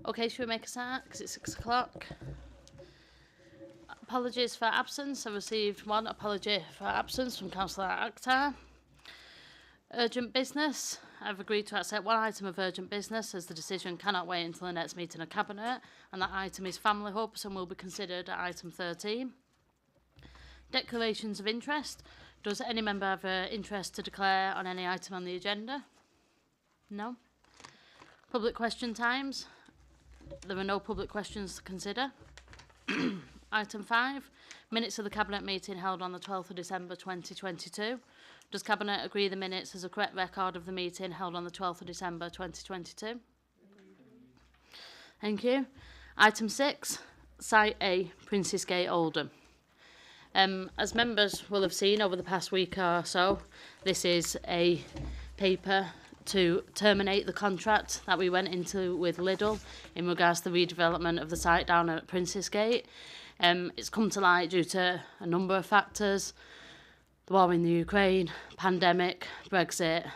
Okay, should we make a start? Because it's 6 o'clock. Apologies for absence. I received one apology for absence from Councillor Akhtar. Urgent business. I've agreed to accept one item of urgent business as the decision cannot wait until the next meeting of Cabinet, and that item is family hubs and will be considered at item 13. Declarations of interest. Does any member have interest to declare on any item on the agenda? No. Public question times. There are no public questions to consider. Item 5. Minutes of the Cabinet meeting held on the 12th of December 2022. Does Cabinet agree the minutes as a correct record of the meeting held on the 12th of December 2022? Thank you. Item 6. Site A, Princes Gate, Oldham. As members will have seen over the past week or so, this is a paper to terminate the contract that we went into with Lidl in regards to the redevelopment of the site down at Princes Gate. It's come to light due to a number of factors: the war in the Ukraine, pandemic, Brexit,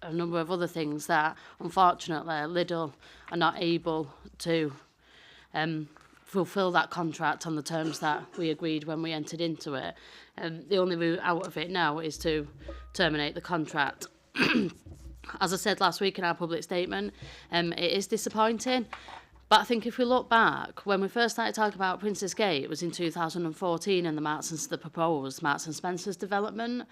a number of other things that unfortunately Lidl are not able to fulfil that contract on the terms that we agreed when we entered into it. The only route out of it now is to terminate the contract. As I said last week in our public statement, it is disappointing. But I think if we look back, when we first started talking about Princes Gate, it was in 2014 and the proposed Marks and Spencer's development.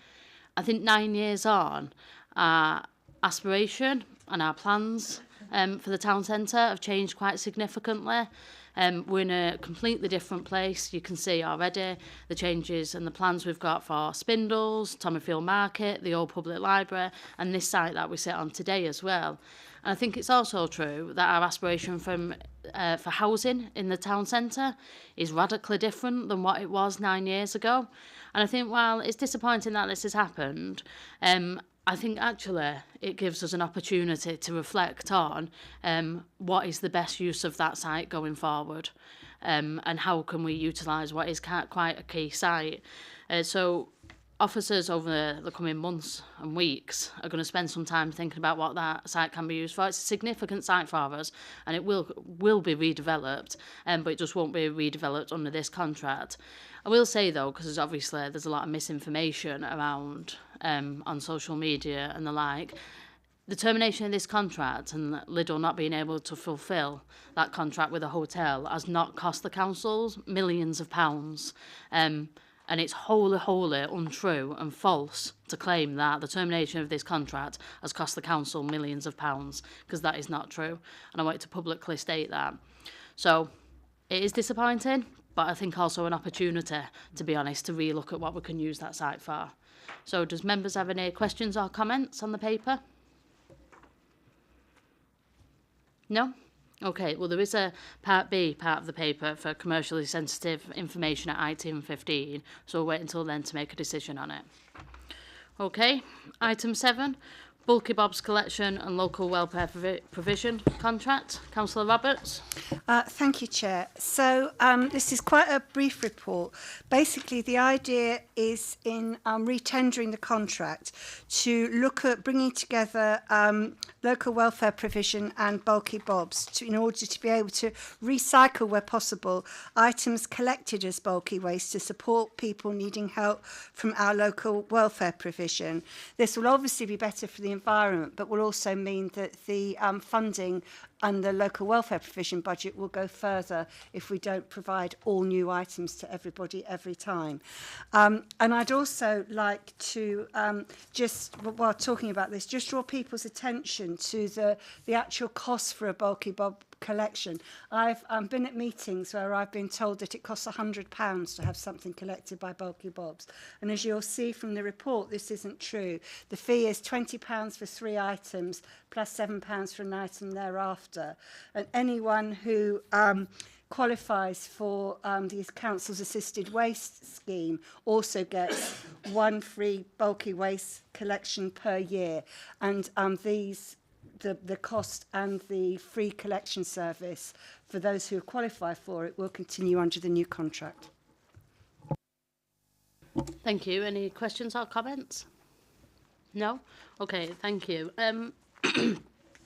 I think 9 years on, our aspiration and our plans for the town centre have changed quite significantly. We're in a completely different place. You can see already the changes and the plans we've got for Spindles, Tommyfield Market, the old public library, and this site that we sit on today as well. And I think it's also true that our aspiration for housing in the town centre is radically different than what it was 9 years ago. And I think while it's disappointing that this has happened, I think actually it gives us an opportunity to reflect on what is the best use of that site going forward, and how can we utilise what is quite a key site. So officers over the coming months and weeks are going to spend some time thinking about what that site can be used for. It's a significant site for us, and it will be redeveloped, but it just won't be redeveloped under this contract. I will say though, because obviously there's a lot of misinformation around on social media and the like, the termination of this contract and Lidl not being able to fulfil that contract with a hotel has not cost the councils millions of pounds. And it's wholly untrue and false to claim that the termination of this contract has cost the council millions of pounds, because that is not true. And I want to publicly state that. So it is disappointing, but I think also an opportunity, to be honest, to relook at what we can use that site for. So does members have any questions or comments on the paper? No? Okay, well, there is a Part B, part of the paper, for commercially sensitive information at item 15, so we'll wait until then to make a decision on it. Okay, item 7, Bulky Bob's collection and local welfare provision contract. Councillor Roberts. Thank you, Chair. So this is quite a brief report. Basically, the idea is in retendering the contract to look at bringing together local welfare provision and bulky bobs in order to be able to recycle, where possible, items collected as bulky waste to support people needing help from our local welfare provision. This will obviously be better for the environment, but will also mean that the funding and the local welfare provision budget will go further if we don't provide all new items to everybody every time. And I'd also like to just, while talking about this, just draw people's attention to the actual cost for a bulky bob collection. I've been at meetings where I've been told that it costs £100 to have something collected by bulky bobs, and as you'll see from the report, this isn't true. The fee is £20 for 3 items plus £7 for an item thereafter, and anyone who qualifies for the Council's Assisted Waste Scheme also gets 1 free bulky waste collection per year, and the cost and the free collection service for those who qualify for it will continue under the new contract. Thank you. Any questions or comments? No? Okay, thank you.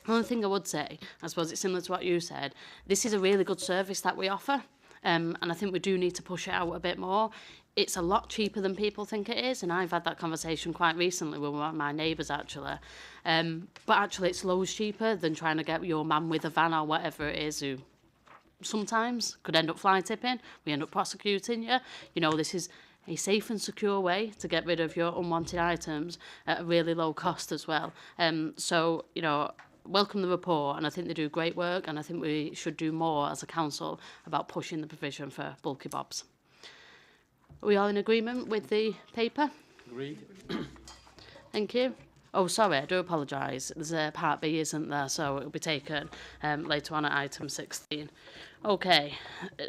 The only thing I would say, I suppose it's similar to what you said, this is a really good service that we offer, and I think we do need to push it out a bit more. It's a lot cheaper than people think it is, and I've had that conversation quite recently with one of my neighbours, actually. But actually, it's loads cheaper than trying to get your man with a van or whatever it is who sometimes could end up fly tipping. We end up prosecuting you. You know, this is a safe and secure way to get rid of your unwanted items at a really low cost as well. So, you know, welcome the report, and I think they do great work, and I think we should do more as a council about pushing the provision for bulky bobs. Are we all in agreement with the paper? Agreed. Thank you. Oh, sorry, I do apologise. There's a part B, isn't there? So it'll be taken later on at item 16. Okay,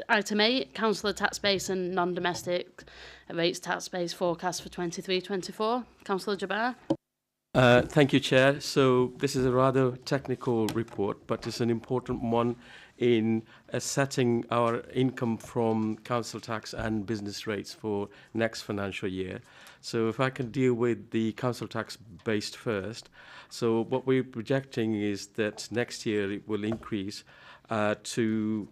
item 8, councillor tax base and non-domestic rates tax base forecast for 23-24. Councillor Jabbar. Thank you, Chair. So this is a rather technical report, but it's an important one in setting our income from council tax and business rates for next financial year. So if I can deal with the council tax based first. So what we're projecting is that next year it will increase to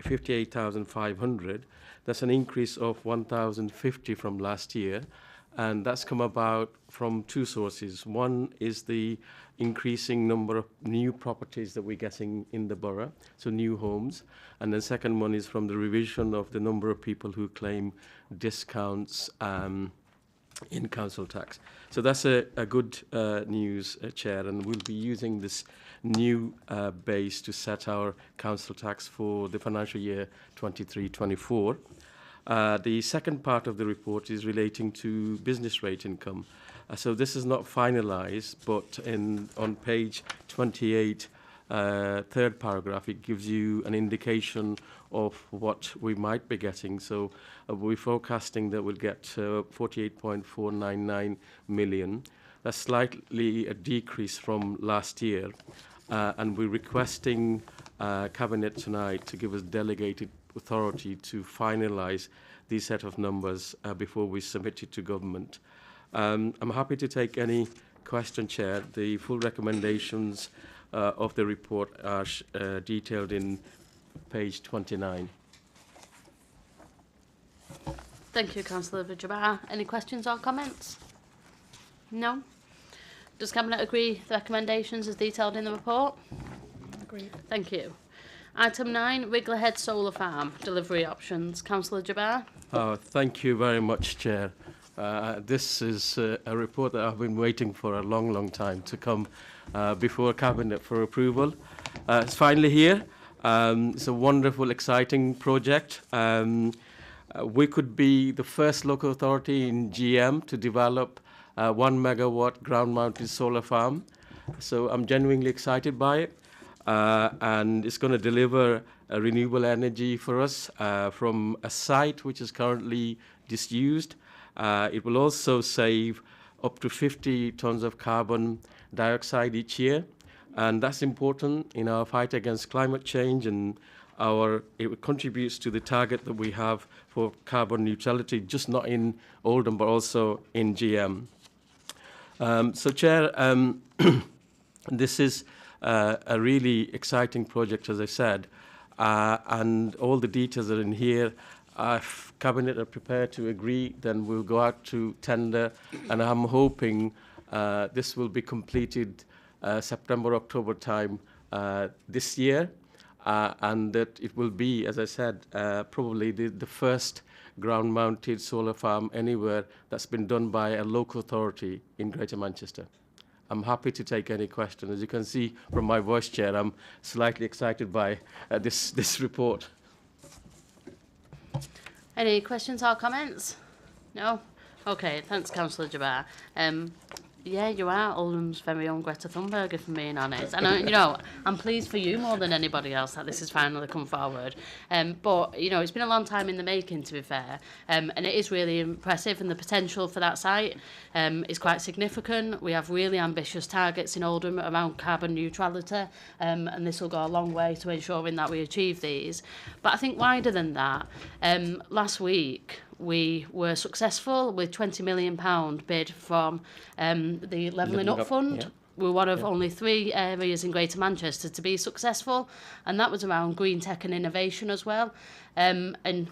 58,500. That's an increase of 1,050 from last year. And that's come about from two sources. One is the increasing number of new properties that we're getting in the borough, so new homes. And the second one is from the revision of the number of people who claim discounts in council tax. So that's a good news, Chair, and we'll be using this new base to set our council tax for the financial year 23-24. The second part of the report is relating to business rate income. So this is not finalised, but on page 28, third paragraph, it gives you an indication of what we might be getting. So we're forecasting that we'll get 48.499 million. That's slightly a decrease from last year. And we're requesting Cabinet tonight to give us delegated authority to finalise these set of numbers before we submit it to government. I'm happy to take any question, Chair. The full recommendations of the report are detailed in page 29. Thank you, Councillor Jabbar. Any questions or comments? No? Does Cabinet agree the recommendations as detailed in the report? Agreed. Thank you. Item 9, Wrigglerhead Solar Farm, delivery options. Councillor Jabbar. Thank you very much, Chair. This is a report that I've been waiting for a long, long time to come before Cabinet for approval. It's finally here. It's a wonderful, exciting project. We could be the first local authority in GM to develop a 1 megawatt ground-mounted solar farm. So I'm genuinely excited by it. And it's going to deliver renewable energy for us from a site which is currently disused. It will also save up to 50 tons of carbon dioxide each year, and that's important in our fight against climate change, and it contributes to the target that we have for carbon neutrality, just not in Oldham but also in GM. So, Chair, this is a really exciting project, as I said, and all the details are in here. If Cabinet are prepared to agree, then we'll go out to tender, and I'm hoping this will be completed September, October time this year, and that it will be, as I said, probably the first ground-mounted solar farm anywhere that's been done by a local authority in Greater Manchester. I'm happy to take any question. As you can see from my voice, Chair, I'm slightly excited by this report. Any questions or comments? No? Okay, thanks, Councillor Jabbar. Yeah, you are Oldham's very own Greta Thunberg, if I'm being honest. And, you know, I'm pleased for you more than anybody else that this has finally come forward. But, you know, it's been a long time in the making, to be fair. And it is really impressive, and the potential for that site is quite significant. We have really ambitious targets in Oldham around carbon neutrality, and this will go a long way to ensuring that we achieve these. But I think wider than that, last week, we were successful with £20 million bid from the Levelling Up Fund. we're one of only 3 areas in Greater Manchester to be successful, and that was around green tech and innovation as well. And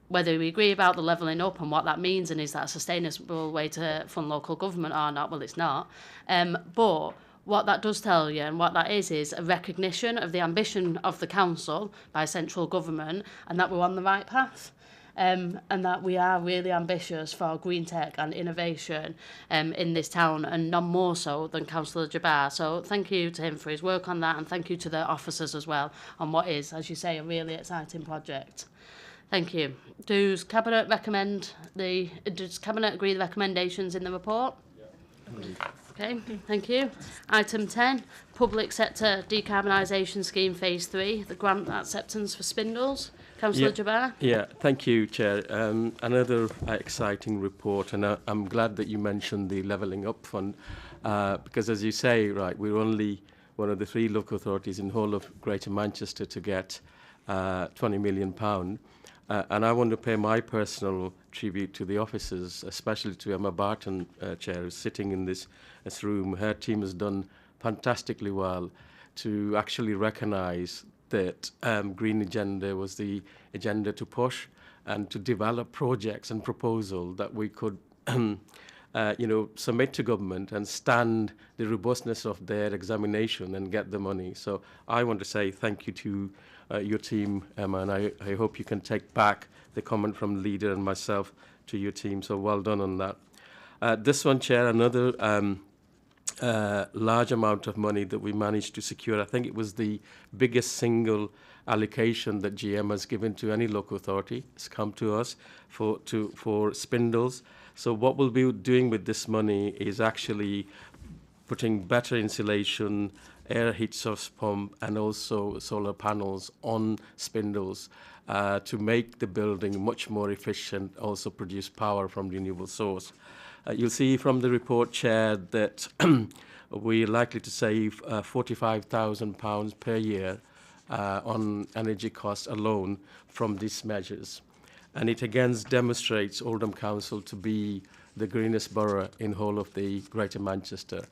whether we agree about the levelling up and what that means and is that a sustainable way to fund local government or not, well, it's not. But what that does tell you and what that is a recognition of the ambition of the council by central government and that we're on the right path. And that we are really ambitious for green tech and innovation in this town, and none more so than Councillor Jabbar. So thank you to him for his work on that, and thank you to the officers as well on what is, as you say, a really exciting project. Thank you. Does Cabinet agree the recommendations in the report? Yeah. Okay, thank you. Item 10, Public Sector Decarbonisation Scheme Phase 3, the grant acceptance for Spindles. Councillor Jabbar? Yeah, thank you, Chair. Another exciting report, and I'm glad that you mentioned the Levelling Up Fund, because as you say, right, we're only one of the 3 local authorities in the whole of Greater Manchester to get £20 million. And I want to pay my personal tribute to the officers, especially to Emma Barton, Chair, who's sitting in this room. Her team has done fantastically well to actually recognise that Green Agenda was the agenda to push and to develop projects and proposals that we could submit to government and stand the robustness of their examination and get the money. So I want to say thank you to your team, Emma, and I hope you can take back the comment from the leader and myself to your team. So well done on that. This one, Chair, another large amount of money that we managed to secure. I think it was the biggest single allocation that GM has given to any local authority. It's come to us for Spindles. So what we'll be doing with this money is actually putting better insulation, air heat source pump, and also solar panels on Spindles to make the building much more efficient, also produce power from renewable source. You'll see from the report, Chair, that we're likely to save £45,000 per year on energy costs alone from these measures. And it again demonstrates Oldham Council to be the greenest borough in whole of the Greater Manchester.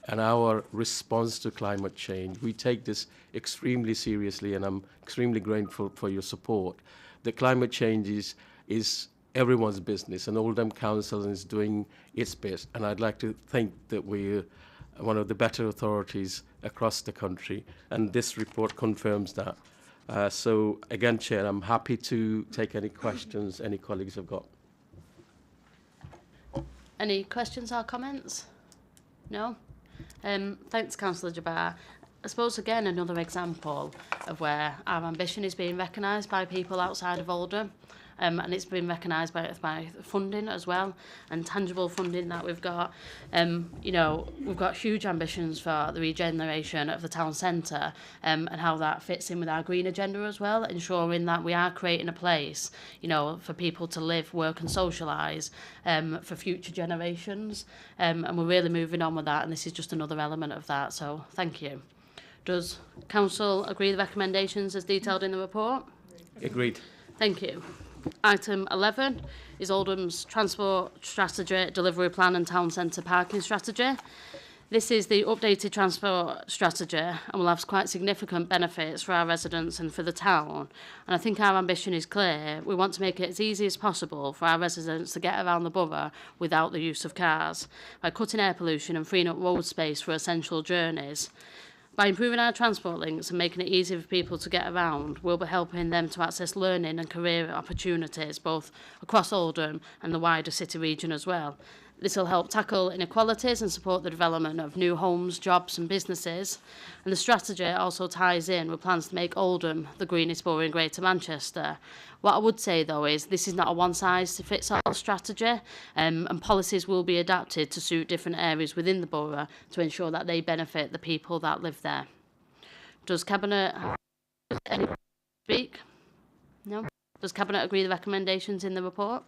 And our response to climate change, we take this extremely seriously, and I'm extremely grateful for your support. The climate change is everyone's business, and Oldham Council is doing its bit. And I'd like to think that we're one of the better authorities across the country, and this report confirms that. So again, Chair, I'm happy to take any questions any colleagues have got. Any questions or comments? No? Thanks, Councillor Jabbar. I suppose, again, another example of where our ambition is being recognised by people outside of Oldham, and it's been recognised by funding as well, and tangible funding that we've got. We've got huge ambitions for the regeneration of the town centre, and how that fits in with our green agenda as well, ensuring that we are creating a place, for people to live, work and socialise for future generations. And we're really moving on with that, and this is just another element of that, so thank you. Does Council agree with the recommendations as detailed in the report? Agreed. Thank you. Item 11 is Oldham's Transport Strategy, Delivery Plan and Town Centre Parking Strategy. This is the updated transport strategy and will have quite significant benefits for our residents and for the town. And I think our ambition is clear. We want to make it as easy as possible for our residents to get around the borough without the use of cars, by cutting air pollution and freeing up road space for essential journeys. By improving our transport links and making it easier for people to get around, we'll be helping them to access learning and career opportunities, both across Oldham and the wider city region as well. This will help tackle inequalities and support the development of new homes, jobs and businesses. And the strategy also ties in with plans to make Oldham the greenest borough in Greater Manchester. What I would say, though, is this is not a one-size-fits-all strategy, and policies will be adapted to suit different areas within the borough to ensure that they benefit the people that live there. Does Cabinet speak? No? Does Cabinet agree with the recommendations in the report?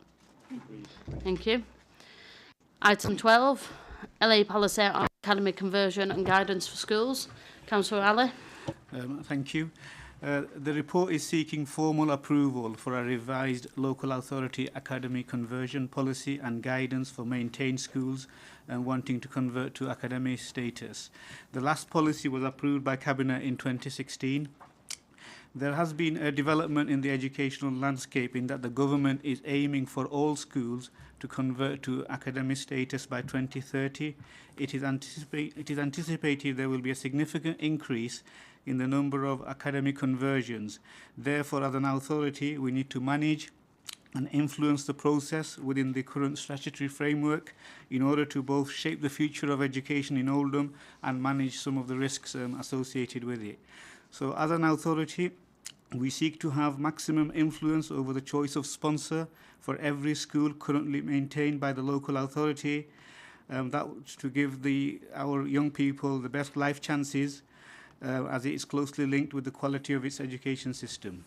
Thank you. Item 12, LA policy on academic conversion and guidance for schools. Councillor Ali. Thank you. The report is seeking formal approval for a revised local authority academy conversion policy and guidance for maintained schools and wanting to convert to academy status. The last policy was approved by Cabinet in 2016. There has been a development in the educational landscape in that the government is aiming for all schools to convert to academic status by 2030. It is anticipated there will be a significant increase in the number of academic conversions. Therefore, as an authority, we need to manage and influence the process within the current statutory framework in order to both shape the future of education in Oldham and manage some of the risks associated with it. So as an authority, we seek to have maximum influence over the choice of sponsor for every school currently maintained by the local authority, that to give our young people the best life chances, as it is closely linked with the quality of its education system.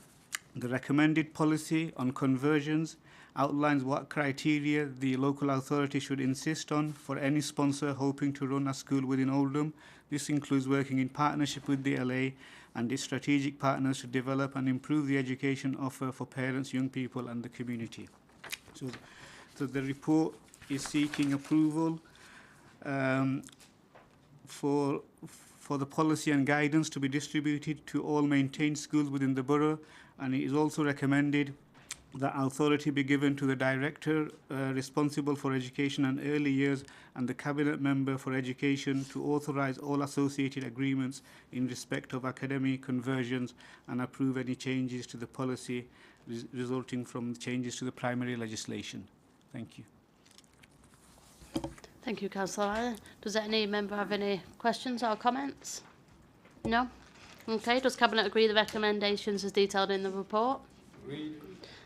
The recommended policy on conversions outlines what criteria the local authority should insist on for any sponsor hoping to run a school within Oldham. This includes working in partnership with the LA and its strategic partners to develop and improve the education offer for parents, young people and the community. So the report is seeking approval for the policy and guidance to be distributed to all maintained schools within the borough, and it is also recommended that authority be given to the director responsible for education and early years and the cabinet member for education to authorise all associated agreements in respect of academic conversions and approve any changes to the policy resulting from changes to the primary legislation. Thank you. Thank you, Councillor Riley. Does any member have any questions or comments? No? Okay, does Cabinet agree the recommendations as detailed in the report? Agreed.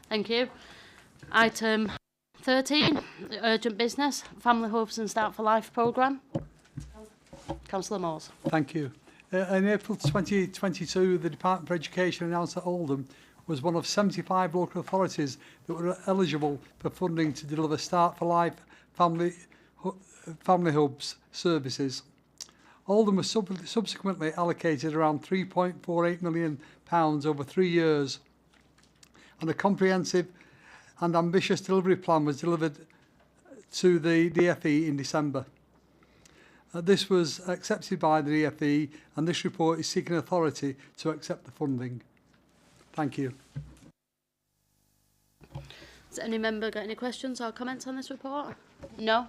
Thank you. Item 13, the urgent business, Family Hubs and Start for Life programme. Councillor Moores. Thank you. In April 2022, the Department for Education announced that Oldham was one of 75 local authorities that were eligible for funding to deliver Start for Life Family Hubs services. Oldham was subsequently allocated around £3.48 million over 3 years, and a comprehensive and ambitious delivery plan was delivered to the DFE in December. This was accepted by the DFE, and this report is seeking authority to accept the funding. Thank you. Has any member got any questions or comments on this report? No?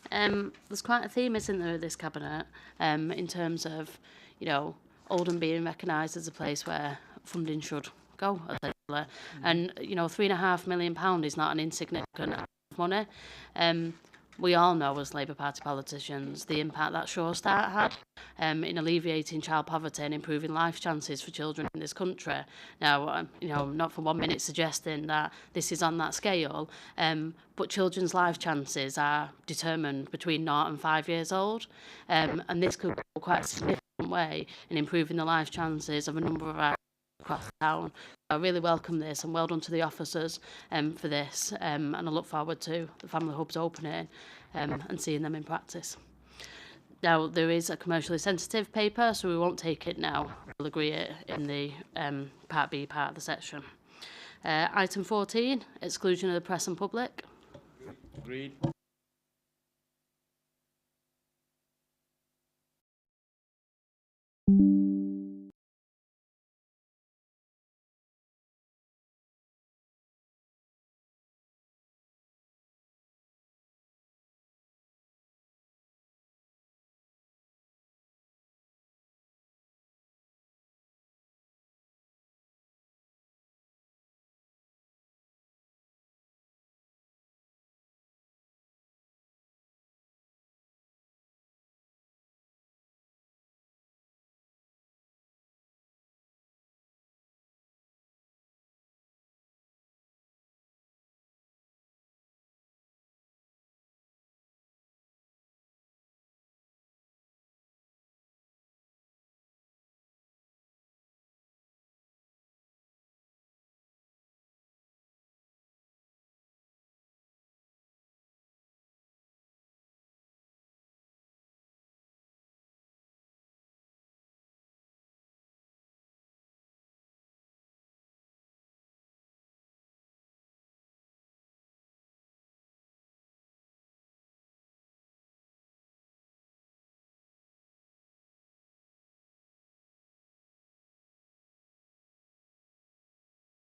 There's quite a theme, isn't there, this cabinet, in terms of, you know, Oldham being recognised as a place where funding should go, essentially. And, you know, £3.5 million is not an insignificant amount of money. We all know as Labour Party politicians the impact that Sure Start had in alleviating child poverty and improving life chances for children in this country. Now, you know, not for 1 minute suggesting that this is on that scale, but children's life chances are determined between 0 and 5 years old, and this could go quite a significant way in improving the life chances of a number of our across town. I really welcome this, and well done to the officers for this, and I look forward to the Family Hubs opening and seeing them in practice. Now, there is a commercially sensitive paper, so we won't take it now. We'll agree it in the Part B part of the section. Item 14, exclusion of the press and public. Agreed.